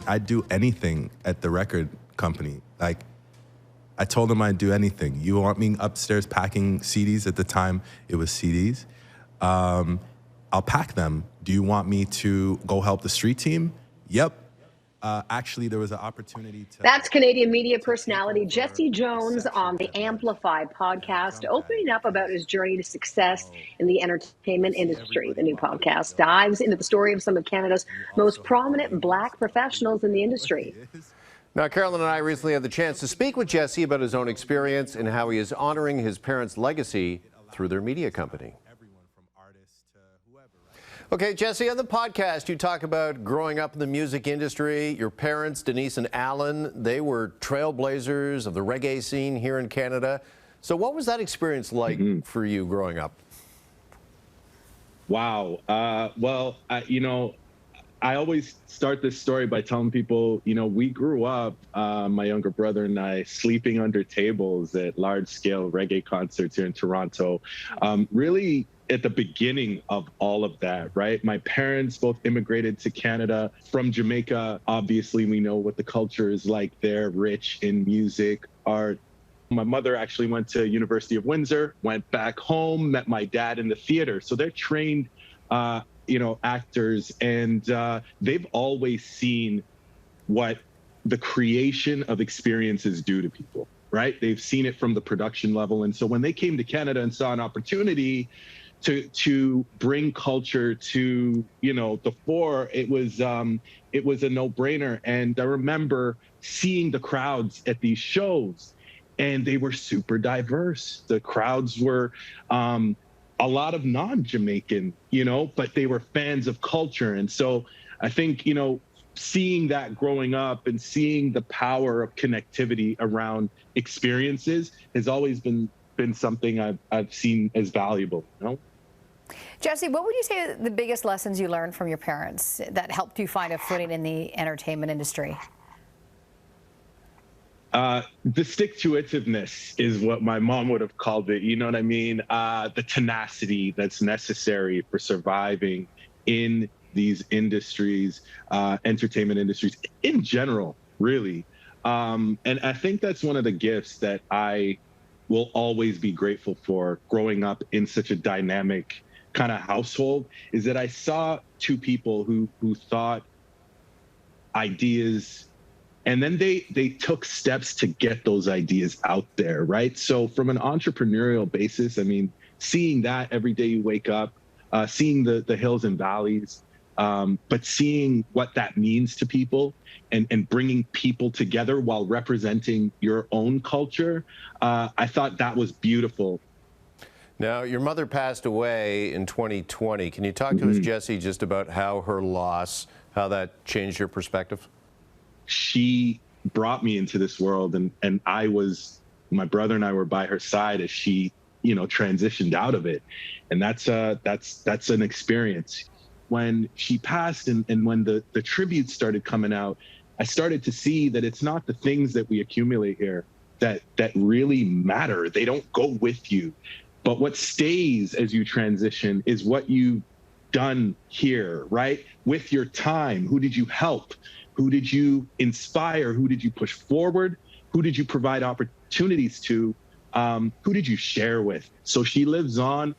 I'd do anything at the record company. Like, I told them I'd do anything. You want me upstairs packing CDs? At the time, it was CDs. I'll pack them. Do you want me to go help the street team? Yep. Actually, there was an opportunity to... That's Canadian media personality Jesse Jones on the AMPLIFY Podcast, opening up about his journey to success in the entertainment industry. The new podcast dives into the story of some of Canada's most prominent Black professionals in the industry. Now, Carolyn and I recently had the chance to speak with Jesse about his own experience and how he is honoring his parents' legacy through their media company. Okay, Jesse, on the podcast, you talk about growing up in the music industry. Your parents, Denise and Alan, they were trailblazers of the reggae scene here in Canada. So what was that experience like for you growing up? Wow. Well, I always start this story by telling people, we grew up, my younger brother and I, sleeping under tables at large-scale reggae concerts here in Toronto. Really at the beginning of all of that, right? My parents both immigrated to Canada from Jamaica. Obviously, we know what the culture is like there, rich in music, art. My mother actually went to University of Windsor, went back home, met my dad in the theater. So they're trained, actors, and they've always seen what the creation of experiences do to people, right? They've seen it from the production level. And so when they came to Canada and saw an opportunity to bring culture to, the fore, it was a no-brainer. And I remember seeing the crowds at these shows, and they were super diverse. The crowds were a lot of non-Jamaican, but they were fans of culture. And so I think, seeing that growing up and seeing the power of connectivity around experiences has always been something I've seen as valuable, Jesse, what would you say are the biggest lessons you learned from your parents that helped you find a footing in the entertainment industry? The stick-to-itiveness is what my mom would have called it. You know what I mean? The tenacity that's necessary for surviving in these industries, entertainment industries in general, really. And I think that's one of the gifts that I will always be grateful for growing up in such a dynamic kind of household, is that I saw two people who thought ideas, and then they took steps to get those ideas out there, right? So from an entrepreneurial basis, I mean, seeing that every day you wake up, seeing the hills and valleys, but seeing what that means to people and bringing people together while representing your own culture, I thought that was beautiful. Now, your mother passed away in 2020. Can you talk to us, Jesse, just about how her loss, how that changed your perspective? She brought me into this world, and my brother and I were by her side as she, transitioned out of it. And that's an experience. When she passed and when the tributes started coming out, I started to see that it's not the things that we accumulate here that really matter. They don't go with you. But what stays as you transition is what you've done here, right? With your time. Who did you help? Who did you inspire? Who did you push forward? Who did you provide opportunities to? Who did you share with? So she lives on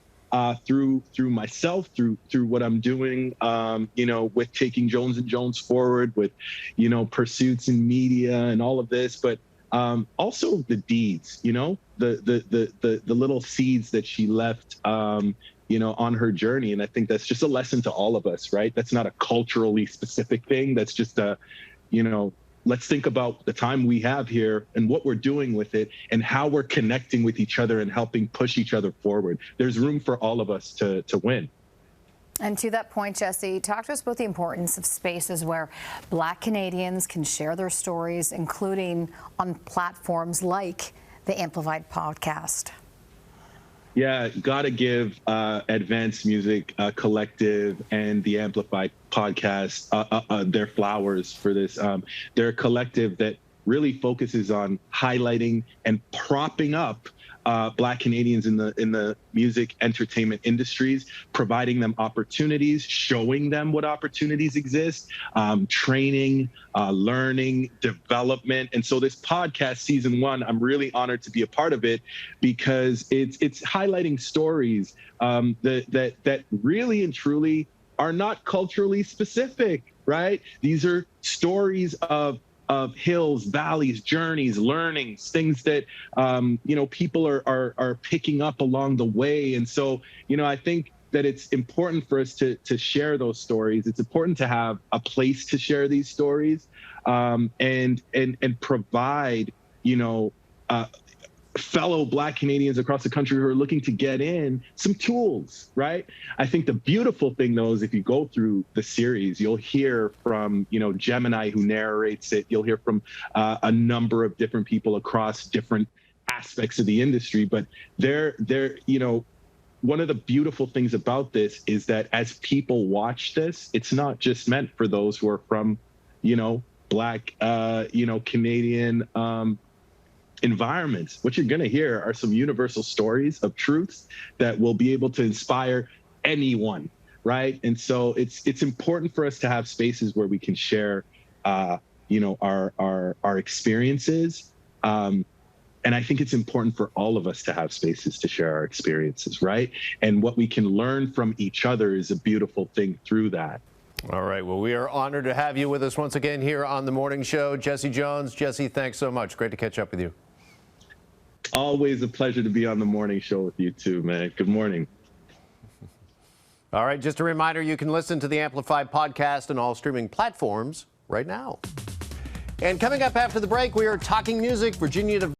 through myself, through what I'm doing, with taking Jones and Jones forward, with, pursuits in media and all of this, but also the deeds, the little seeds that she left, on her journey. And I think that's just a lesson to all of us, right? That's not a culturally specific thing. That's just let's think about the time we have here and what we're doing with it and how we're connecting with each other and helping push each other forward. There's room for all of us to win. And to that point, Jesse, talk to us about the importance of spaces where Black Canadians can share their stories, including on platforms like the Amplified Podcast. Yeah, gotta give Advanced Music Collective and the Amplify Podcast their flowers for this. They're a collective that really focuses on highlighting and propping up Black Canadians in the music entertainment industries, providing them opportunities, showing them what opportunities exist, training, learning, development. And so this podcast, season 1, I'm really honored to be a part of it because it's highlighting stories that really and truly are not culturally specific, right? These are stories of hills, valleys, journeys, learnings, things that, people are picking up along the way. And so, I think that it's important for us to share those stories. It's important to have a place to share these stories, and provide, fellow Black Canadians across the country who are looking to get in some tools, right? I think the beautiful thing, though, is if you go through the series, you'll hear from, Gemini, who narrates it. You'll hear from a number of different people across different aspects of the industry. But one of the beautiful things about this is that as people watch this, it's not just meant for those who are from, Black, Canadian, environments. What you're going to hear are some universal stories of truths that will be able to inspire anyone, right? And so it's important for us to have spaces where we can share, our experiences. And I think it's important for all of us to have spaces to share our experiences, right? And what we can learn from each other is a beautiful thing through that. All right. Well, we are honored to have you with us once again here on The Morning Show. Jesse Jones. Jesse, thanks so much. Great to catch up with you. Always a pleasure to be on The Morning Show with you too, man. Good morning. All right. Just a reminder, you can listen to the Amplify podcast on all streaming platforms right now. And coming up after the break, we are talking music. Virginia